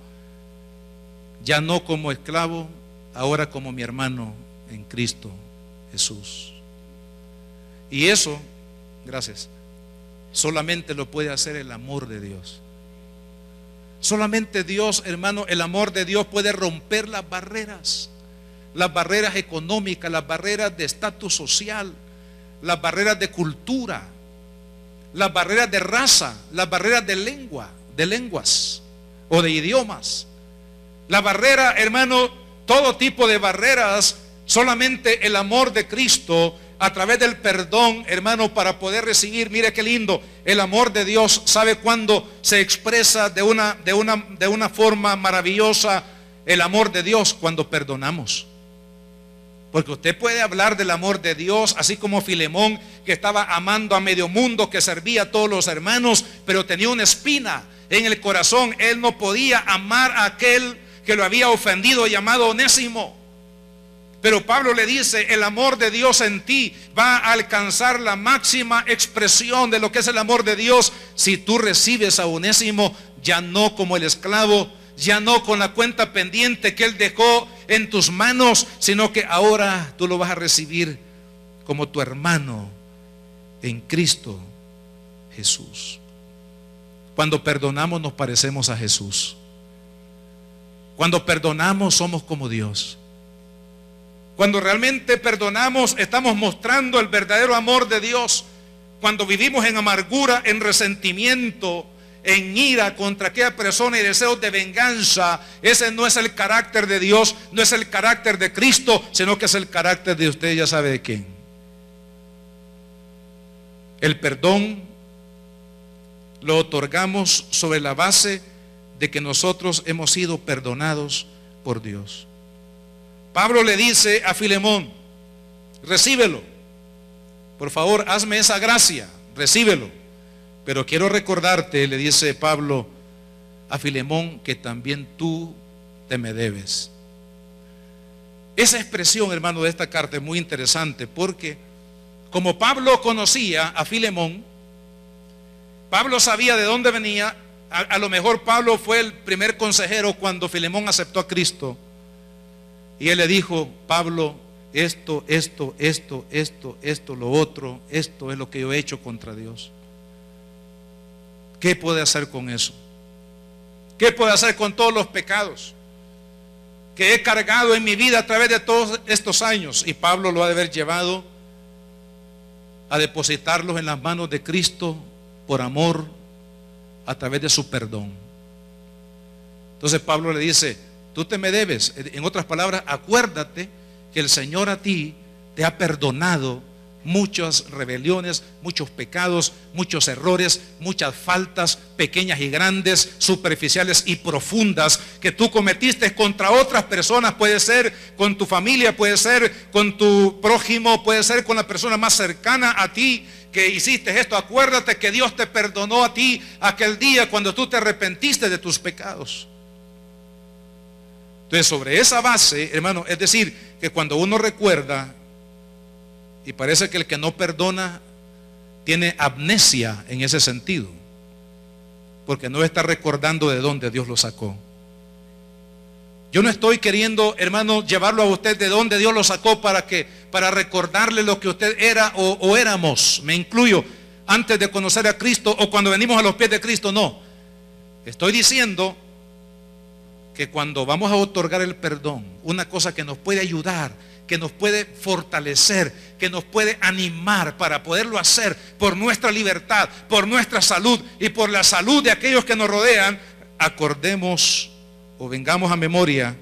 Ya no como esclavo, ahora como mi hermano en Cristo Jesús. Y eso, gracias, solamente lo puede hacer el amor de Dios. Solamente Dios, hermano, el amor de Dios puede romper las barreras económicas, las barreras de estatus social, las barreras de cultura, las barreras de raza, las barreras de lenguas o de idiomas. La barrera, hermano, todo tipo de barreras, solamente el amor de Cristo a través del perdón, hermano, para poder recibir. Mire qué lindo, el amor de Dios, ¿sabe cuándo se expresa de una forma maravillosa el amor de Dios? Cuando perdonamos. Porque usted puede hablar del amor de Dios, así como Filemón, que estaba amando a medio mundo, que servía a todos los hermanos, pero tenía una espina en el corazón. Él no podía amar a aquel que lo había ofendido, llamado Onésimo. Pero Pablo le dice, el amor de Dios en ti va a alcanzar la máxima expresión de lo que es el amor de Dios si tú recibes a Onésimo, ya no como el esclavo, ya no con la cuenta pendiente que él dejó en tus manos, sino que ahora tú lo vas a recibir como tu hermano en Cristo Jesús. Cuando perdonamos nos parecemos a Jesús. Cuando perdonamos somos como Dios. Cuando realmente perdonamos estamos mostrando el verdadero amor de Dios. Cuando vivimos en amargura, en resentimiento, en ira contra aquella persona y deseos de venganza, ese no es el carácter de Dios, no es el carácter de Cristo, sino que es el carácter de usted ya sabe de quién. El perdón lo otorgamos sobre la base de que nosotros hemos sido perdonados por Dios. Pablo le dice a Filemón: recíbelo, por favor, hazme esa gracia, recíbelo. Pero quiero recordarte, le dice Pablo a Filemón, que también tú te me debes. Esa expresión, hermano, de esta carta es muy interesante, porque como Pablo conocía a Filemón, Pablo sabía de dónde venía. A lo mejor Pablo fue el primer consejero cuando Filemón aceptó a Cristo, y él le dijo: Pablo, esto, lo otro, esto es lo que yo he hecho contra Dios. ¿Qué puede hacer con eso? ¿Qué puede hacer con todos los pecados que he cargado en mi vida a través de todos estos años? Y Pablo lo ha de haber llevado a depositarlos en las manos de Cristo por amor, a través de su perdón. Entonces Pablo le dice: tú te me debes. En otras palabras, acuérdate que el Señor a ti te ha perdonado muchas rebeliones, muchos pecados, muchos errores, muchas faltas pequeñas y grandes, superficiales y profundas que tú cometiste contra otras personas. Puede ser con tu familia, puede ser con tu prójimo, puede ser con la persona más cercana a ti que hiciste esto. Acuérdate que Dios te perdonó a ti aquel día cuando tú te arrepentiste de tus pecados. Entonces, sobre esa base, hermano, es decir, que cuando uno recuerda, y parece que el que no perdona tiene amnesia en ese sentido, porque no está recordando de dónde Dios lo sacó. Yo no estoy queriendo, hermano, llevarlo a usted de dónde Dios lo sacó para recordarle lo que usted era o éramos, me incluyo, antes de conocer a Cristo o cuando venimos a los pies de Cristo. No, estoy diciendo que cuando vamos a otorgar el perdón, una cosa que nos puede ayudar, que nos puede fortalecer, que nos puede animar para poderlo hacer por nuestra libertad, por nuestra salud y por la salud de aquellos que nos rodean, acordemos o vengamos a memoria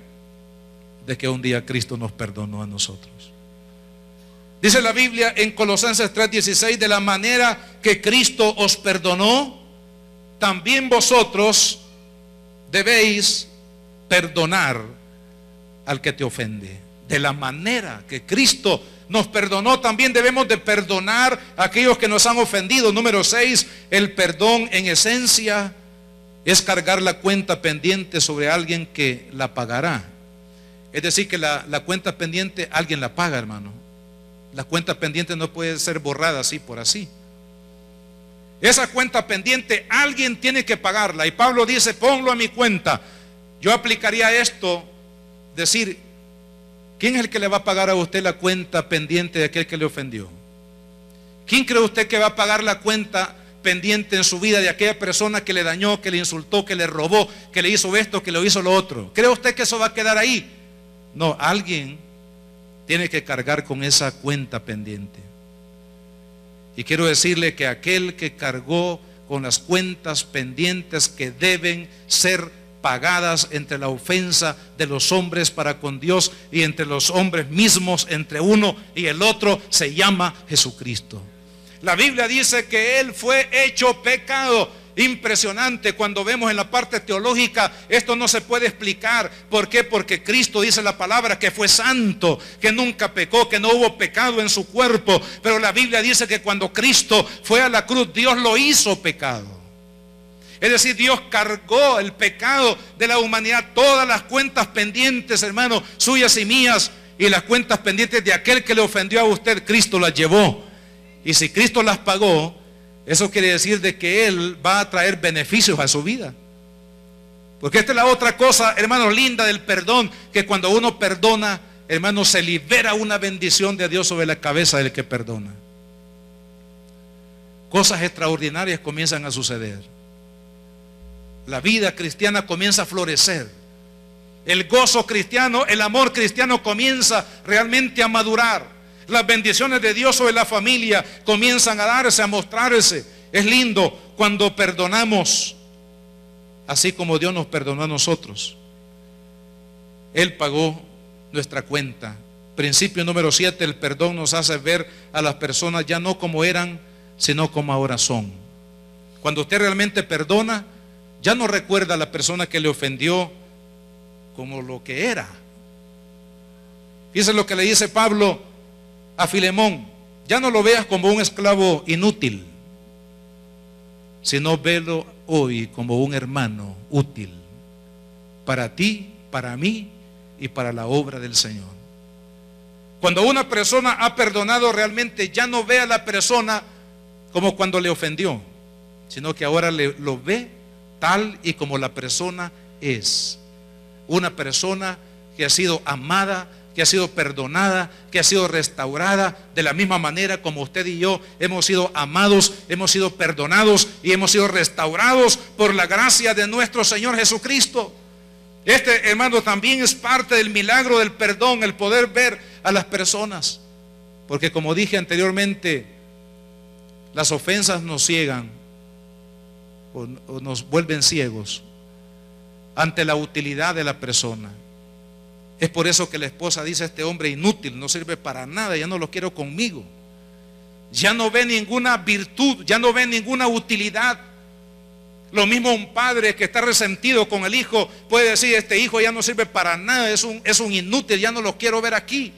de que un día Cristo nos perdonó a nosotros. Dice la Biblia en Colosenses 3:16: de la manera que Cristo os perdonó, también vosotros debéis perdonar al que te ofende. De la manera que Cristo nos perdonó, también debemos de perdonar a aquellos que nos han ofendido. Número 6, el perdón en esencia es cargar la cuenta pendiente sobre alguien que la pagará. Es decir, que la cuenta pendiente alguien la paga, hermano. La cuenta pendiente no puede ser borrada así por así. Esa cuenta pendiente alguien tiene que pagarla. Y Pablo dice: ponlo a mi cuenta. Yo aplicaría esto, decir: ¿quién es el que le va a pagar a usted la cuenta pendiente de aquel que le ofendió? ¿Quién cree usted que va a pagar la cuenta pendiente en su vida de aquella persona que le dañó, que le insultó, que le robó, que le hizo esto, que le hizo lo otro? ¿Cree usted que eso va a quedar ahí? No, alguien tiene que cargar con esa cuenta pendiente. Y quiero decirle que aquel que cargó con las cuentas pendientes que deben ser pagadas entre la ofensa de los hombres para con Dios y entre los hombres mismos, entre uno y el otro, se llama Jesucristo. La Biblia dice que Él fue hecho pecado. Impresionante cuando vemos en la parte teológica, esto no se puede explicar. ¿Por qué? Porque Cristo, dice la palabra, que fue santo, que nunca pecó, que no hubo pecado en su cuerpo. Pero la Biblia dice que cuando Cristo fue a la cruz, Dios lo hizo pecado. Es decir, Dios cargó el pecado de la humanidad, todas las cuentas pendientes, hermano, suyas y mías, y las cuentas pendientes de aquel que le ofendió a usted, Cristo las llevó. Y si Cristo las pagó, eso quiere decir de que Él va a traer beneficios a su vida. Porque esta es la otra cosa, hermano, linda del perdón, que cuando uno perdona, hermano, se libera una bendición de Dios sobre la cabeza del que perdona. Cosas extraordinarias comienzan a suceder. La vida cristiana comienza a florecer. El gozo cristiano, el amor cristiano comienza realmente a madurar. Las bendiciones de Dios sobre la familia comienzan a darse, a mostrarse. Es lindo cuando perdonamos, así como Dios nos perdonó a nosotros. Él pagó nuestra cuenta. Principio número 7, el perdón nos hace ver a las personas ya no como eran, sino como ahora son. Cuando usted realmente perdona, ya no recuerda a la persona que le ofendió como lo que era. Fíjense lo que le dice Pablo a Filemón: ya no lo veas como un esclavo inútil, sino velo hoy como un hermano útil para ti, para mí y para la obra del Señor. Cuando una persona ha perdonado realmente, ya no ve a la persona como cuando le ofendió, sino que ahora lo ve tal y como la persona es. Una persona que ha sido amada, que ha sido perdonada, que ha sido restaurada, de la misma manera como usted y yo hemos sido amados, hemos sido perdonados y hemos sido restaurados por la gracia de nuestro Señor Jesucristo. Este, hermano, también es parte del milagro del perdón, el poder ver a las personas, porque como dije anteriormente, las ofensas nos ciegan o nos vuelven ciegos ante la utilidad de la persona. Es por eso que la esposa dice: este hombre inútil, no sirve para nada, ya no lo quiero conmigo. Ya no ve ninguna virtud, ya no ve ninguna utilidad. Lo mismo un padre que está resentido con el hijo puede decir: este hijo ya no sirve para nada, es un inútil, ya no lo quiero ver aquí.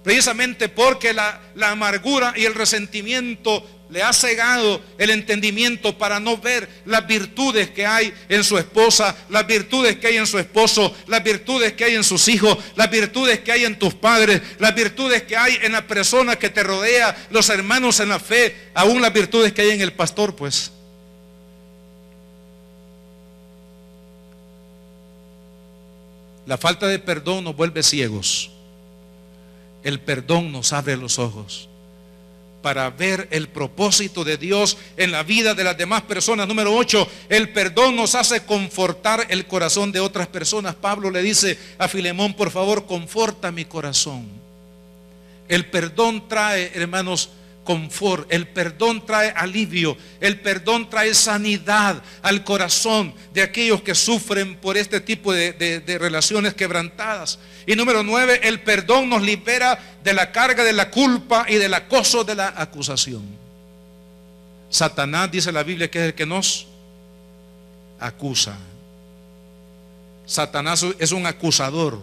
Precisamente porque la amargura y el resentimiento le ha cegado el entendimiento para no ver las virtudes que hay en su esposa, las virtudes que hay en su esposo, las virtudes que hay en sus hijos, las virtudes que hay en tus padres, las virtudes que hay en la persona que te rodea, los hermanos en la fe, aún las virtudes que hay en el pastor, pues. La falta de perdón nos vuelve ciegos. El perdón nos abre los ojos para ver el propósito de Dios en la vida de las demás personas. Número 8, el perdón nos hace confortar el corazón de otras personas. Pablo le dice a Filemón: por favor, conforta mi corazón. El perdón trae, hermanos, confort, el perdón trae alivio, el perdón trae sanidad al corazón de aquellos que sufren por este tipo de relaciones quebrantadas. Y número 9, el perdón nos libera de la carga de la culpa y del acoso de la acusación. Satanás, dice la Biblia, que es el que nos acusa. Satanás es un acusador.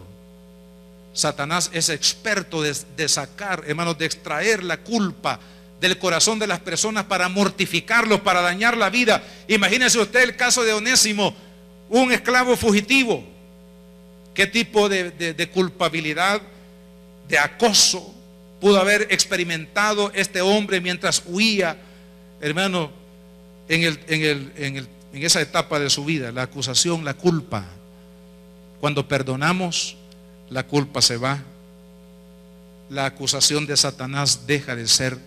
Satanás es experto de sacar, hermanos, de extraer la culpa del corazón de las personas para mortificarlos, para dañar la vida. Imagínese usted el caso de Onésimo, un esclavo fugitivo. ¿Qué tipo de culpabilidad, de acoso pudo haber experimentado este hombre mientras huía, hermano, en esa etapa de su vida? La acusación, la culpa. Cuando perdonamos, la culpa se va. La acusación de Satanás deja de ser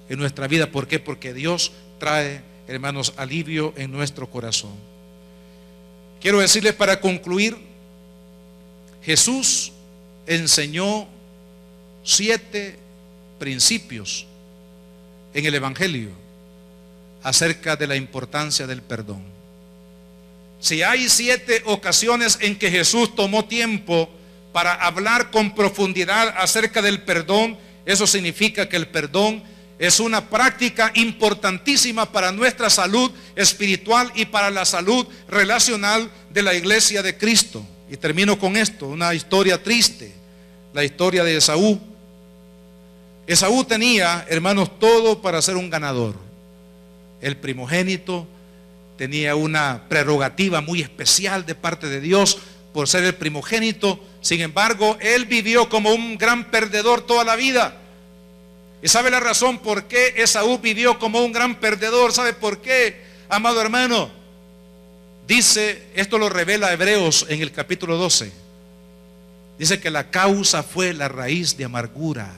en nuestra vida. ¿Por qué? Porque Dios trae, hermanos, alivio en nuestro corazón. Quiero decirles para concluir, Jesús enseñó 7 principios en el Evangelio acerca de la importancia del perdón. Si hay 7 ocasiones en que Jesús tomó tiempo para hablar con profundidad acerca del perdón, eso significa que el perdón es una práctica importantísima para nuestra salud espiritual y para la salud relacional de la iglesia de Cristo. Y termino con esto, una historia triste, la historia de Esaú. Esaú tenía, hermanos, todo para ser un ganador. El primogénito tenía una prerrogativa muy especial de parte de Dios por ser el primogénito. Sin embargo, él vivió como un gran perdedor toda la vida. ¿Y sabe la razón por qué Esaú vivió como un gran perdedor? ¿Sabe por qué, amado hermano? Dice, esto lo revela Hebreos en el capítulo 12. Dice que la causa fue la raíz de amargura.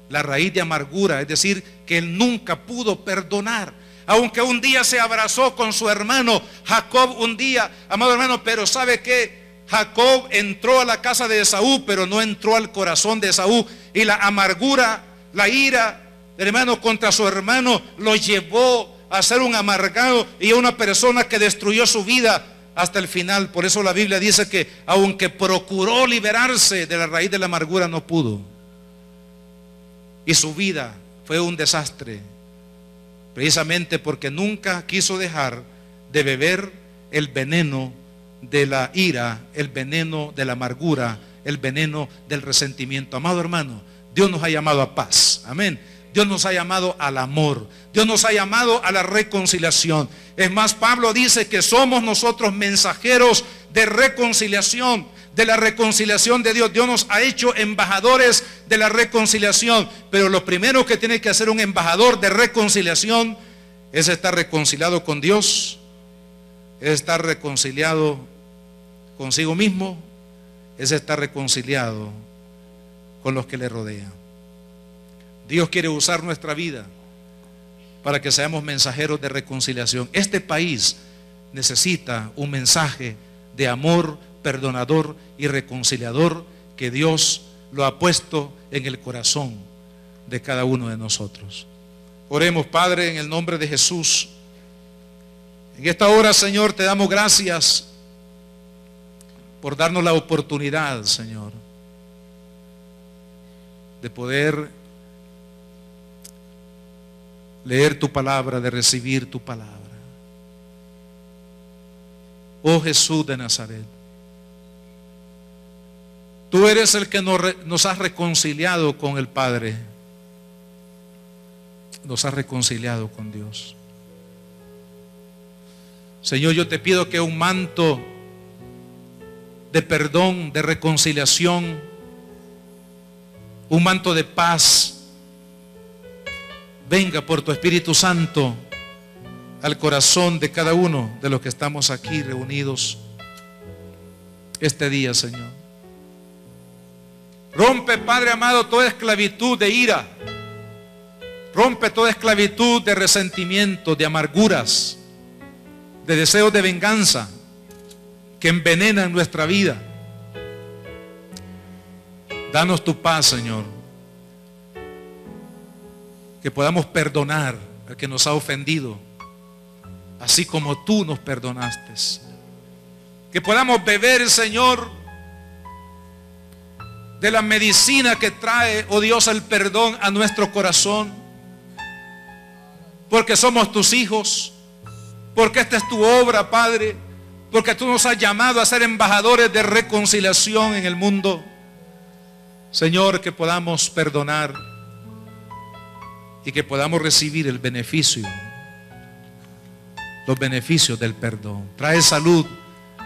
La raíz de amargura, es decir, que él nunca pudo perdonar. Aunque un día se abrazó con su hermano Jacob, un día, amado hermano, pero ¿sabe qué? Jacob entró a la casa de Esaú, pero no entró al corazón de Esaú. Y la amargura, la ira, hermano, contra su hermano lo llevó a ser un amargado y a una persona que destruyó su vida hasta el final. Por eso la Biblia dice que aunque procuró liberarse de la raíz de la amargura, no pudo. Y su vida fue un desastre, precisamente porque nunca quiso dejar de beber el veneno de la ira, el veneno de la amargura, el veneno del resentimiento. Amado hermano, Dios nos ha llamado a paz. Amén. Dios nos ha llamado al amor. Dios nos ha llamado a la reconciliación. Es más, Pablo dice que somos nosotros mensajeros de reconciliación, de la reconciliación de Dios. Dios nos ha hecho embajadores de la reconciliación. Pero lo primero que tiene que hacer un embajador de reconciliación es estar reconciliado con Dios, es estar reconciliado consigo mismo, es estar reconciliado con los que le rodean. Dios quiere usar nuestra vida para que seamos mensajeros de reconciliación. Este país necesita un mensaje de amor, perdonador y reconciliador, que Dios lo ha puesto en el corazón de cada uno de nosotros. Oremos, Padre, en el nombre de Jesús. En esta hora, Señor, te damos gracias por darnos la oportunidad, Señor, de poder leer tu palabra, de recibir tu palabra. Oh Jesús de Nazaret, tú eres el que nos has reconciliado con el Padre, nos has reconciliado con Dios. Señor, yo te pido que un manto de perdón, de reconciliación, un manto de paz venga por tu Espíritu Santo al corazón de cada uno de los que estamos aquí reunidos este día, Señor. Rompe, Padre amado, toda esclavitud de ira. Rompe toda esclavitud de resentimiento, de amarguras, de deseos de venganza que envenenan nuestra vida. Danos tu paz, Señor, que podamos perdonar al que nos ha ofendido, así como tú nos perdonaste. Que podamos beber, Señor, de la medicina que trae, oh Dios, el perdón a nuestro corazón, porque somos tus hijos, porque esta es tu obra, Padre, porque tú nos has llamado a ser embajadores de reconciliación en el mundo. Señor, que podamos perdonar y que podamos recibir el beneficio, los beneficios del perdón. Trae salud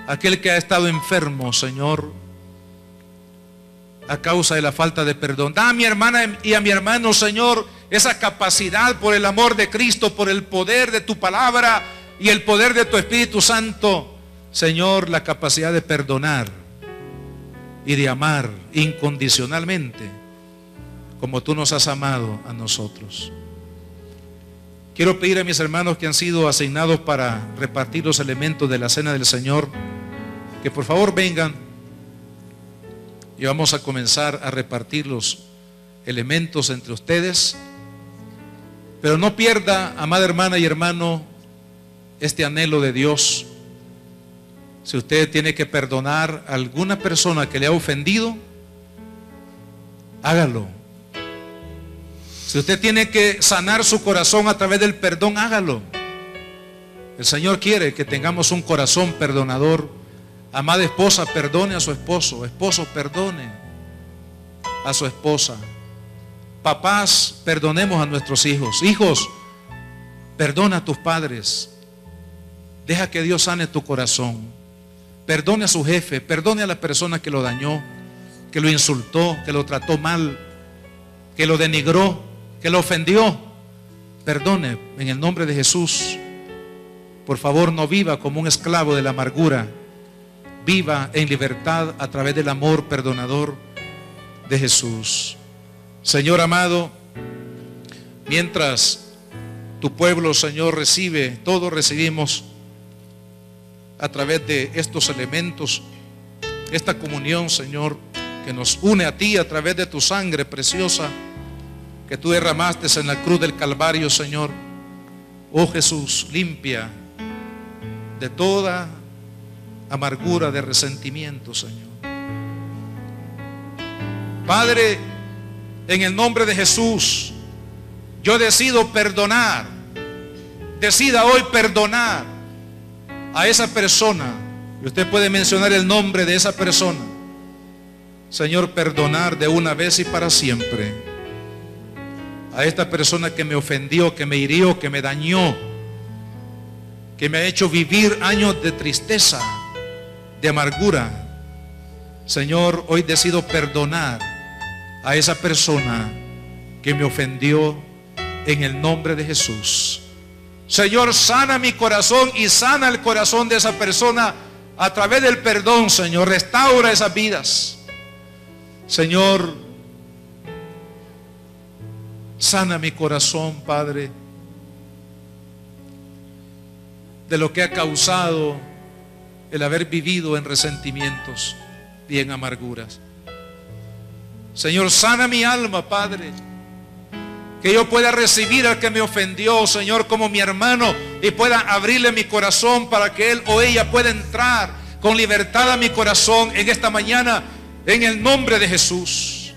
a aquel que ha estado enfermo, Señor, a causa de la falta de perdón. Da a mi hermana y a mi hermano, Señor, esa capacidad por el amor de Cristo, por el poder de tu palabra y el poder de tu Espíritu Santo, Señor, la capacidad de perdonar y de amar incondicionalmente como tú nos has amado a nosotros. Quiero pedir a mis hermanos que han sido asignados para repartir los elementos de la cena del Señor, que por favor vengan y vamos a comenzar a repartir los elementos entre ustedes. Pero no pierda, amada hermana y hermano, este anhelo de Dios. Si usted tiene que perdonar a alguna persona que le ha ofendido, hágalo. Si usted tiene que sanar su corazón a través del perdón, hágalo. El Señor quiere que tengamos un corazón perdonador. Amada esposa, perdone a su esposo. Esposo, perdone a su esposa. Papás, perdonemos a nuestros hijos. Hijos, perdona a tus padres. Deja que Dios sane tu corazón. Perdone a su jefe, perdone a la persona que lo dañó, que lo insultó, que lo trató mal, que lo denigró, que lo ofendió. Perdone en el nombre de Jesús. Por favor, no viva como un esclavo de la amargura. Viva en libertad a través del amor perdonador de Jesús. Señor amado, mientras tu pueblo, Señor, recibe, todos recibimos a través de estos elementos, esta comunión, Señor, que nos une a ti a través de tu sangre preciosa que tú derramaste en la cruz del Calvario, Señor. Oh Jesús, limpia de toda amargura, de resentimiento, Señor. Padre, en el nombre de Jesús, yo decido perdonar. Decida hoy perdonar a esa persona Y usted puede mencionar el nombre de esa persona. Señor, perdonar de una vez y para siempre a esta persona que me ofendió, que me hirió, que me dañó, que me ha hecho vivir años de tristeza, de amargura. Señor, hoy decido perdonar a esa persona que me ofendió en el nombre de Jesús. Señor, sana mi corazón y sana el corazón de esa persona a través del perdón. Señor, restaura esas vidas. Señor, sana mi corazón, Padre, de lo que ha causado el haber vivido en resentimientos y en amarguras. Señor, sana mi alma, Padre, que yo pueda recibir al que me ofendió, Señor, como mi hermano, y pueda abrirle mi corazón para que él o ella pueda entrar con libertad a mi corazón en esta mañana, en el nombre de Jesús.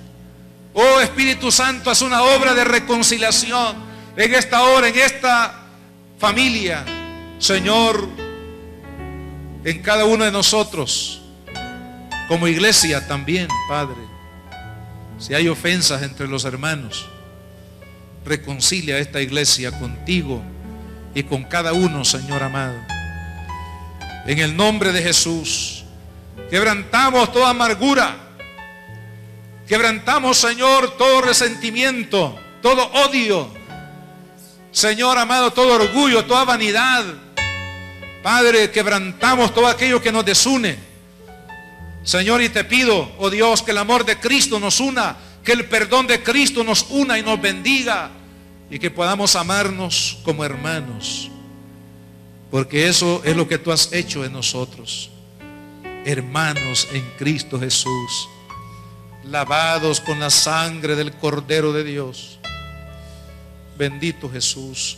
Oh Espíritu Santo, haz una obra de reconciliación en esta hora, en esta familia, Señor, en cada uno de nosotros, como iglesia también, Padre. Si hay ofensas entre los hermanos, reconcilia esta iglesia contigo y con cada uno, Señor amado. En el nombre de Jesús, quebrantamos toda amargura, quebrantamos, Señor, todo resentimiento, todo odio, Señor amado, todo orgullo, toda vanidad. Padre, quebrantamos todo aquello que nos desune, Señor, y te pido, oh Dios, que el amor de Cristo nos una, que el perdón de Cristo nos una y nos bendiga, y que podamos amarnos como hermanos, porque eso es lo que tú has hecho en nosotros, hermanos en Cristo Jesús, lavados con la sangre del Cordero de Dios. Bendito Jesús,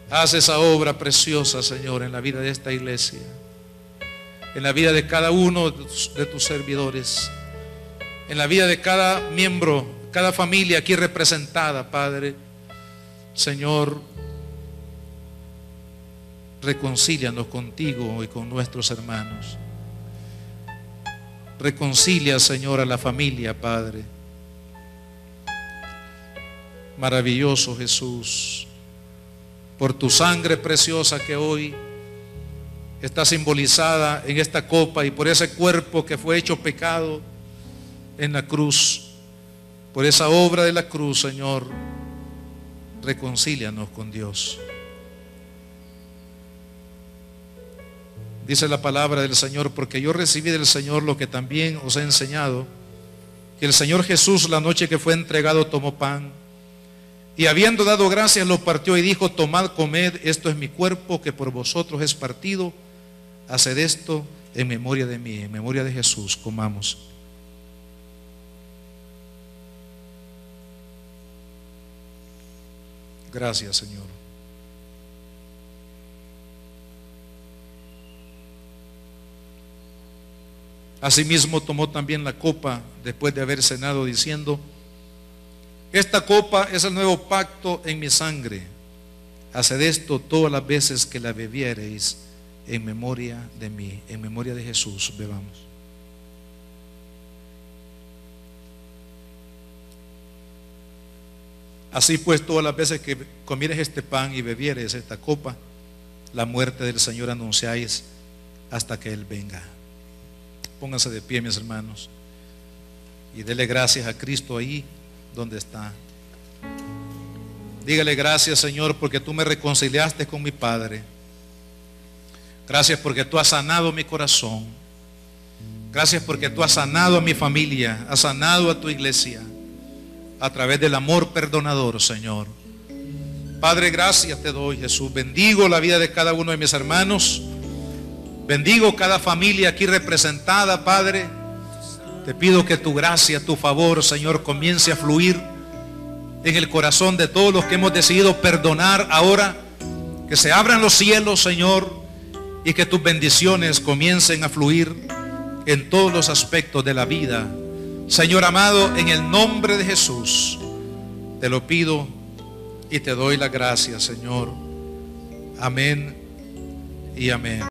haz esa obra preciosa, Señor, en la vida de esta iglesia, en la vida de cada uno de tus servidores, en la vida de cada miembro, cada familia aquí representada, Padre. Señor, reconcílianos contigo y con nuestros hermanos. Reconcilia, Señor, a la familia, Padre. Maravilloso Jesús, por tu sangre preciosa que hoy está simbolizada en esta copa, y por ese cuerpo que fue hecho pecado en la cruz, por esa obra de la cruz, Señor, reconcílianos con Dios. Dice la palabra del Señor: porque yo recibí del Señor lo que también os he enseñado, que el Señor Jesús, la noche que fue entregado, tomó pan, y habiendo dado gracias, lo partió y dijo: tomad, comed, esto es mi cuerpo que por vosotros es partido. Haced esto en memoria de mí, en memoria de Jesús. Comamos. Gracias, Señor. Asimismo tomó también la copa después de haber cenado, diciendo: esta copa es el nuevo pacto en mi sangre. Haced esto todas las veces que la bebiereis en memoria de mí, en memoria de Jesús. Bebamos. Así pues, todas las veces que comieres este pan y bebieres esta copa, la muerte del Señor anunciáis hasta que Él venga. Pónganse de pie, mis hermanos, y dele gracias a Cristo ahí donde está. Dígale: gracias, Señor, porque tú me reconciliaste con mi Padre. Gracias porque tú has sanado mi corazón. Gracias porque tú has sanado a mi familia, has sanado a tu iglesia a través del amor perdonador, Señor. Padre, gracias te doy, Jesús. Bendigo la vida de cada uno de mis hermanos. Bendigo cada familia aquí representada, Padre. Te pido que tu gracia, tu favor, Señor, comience a fluir en el corazón de todos los que hemos decidido perdonar ahora. Que se abran los cielos, Señor, y que tus bendiciones comiencen a fluir en todos los aspectos de la vida. Señor amado, en el nombre de Jesús, te lo pido y te doy la gracia, Señor. Amén y amén.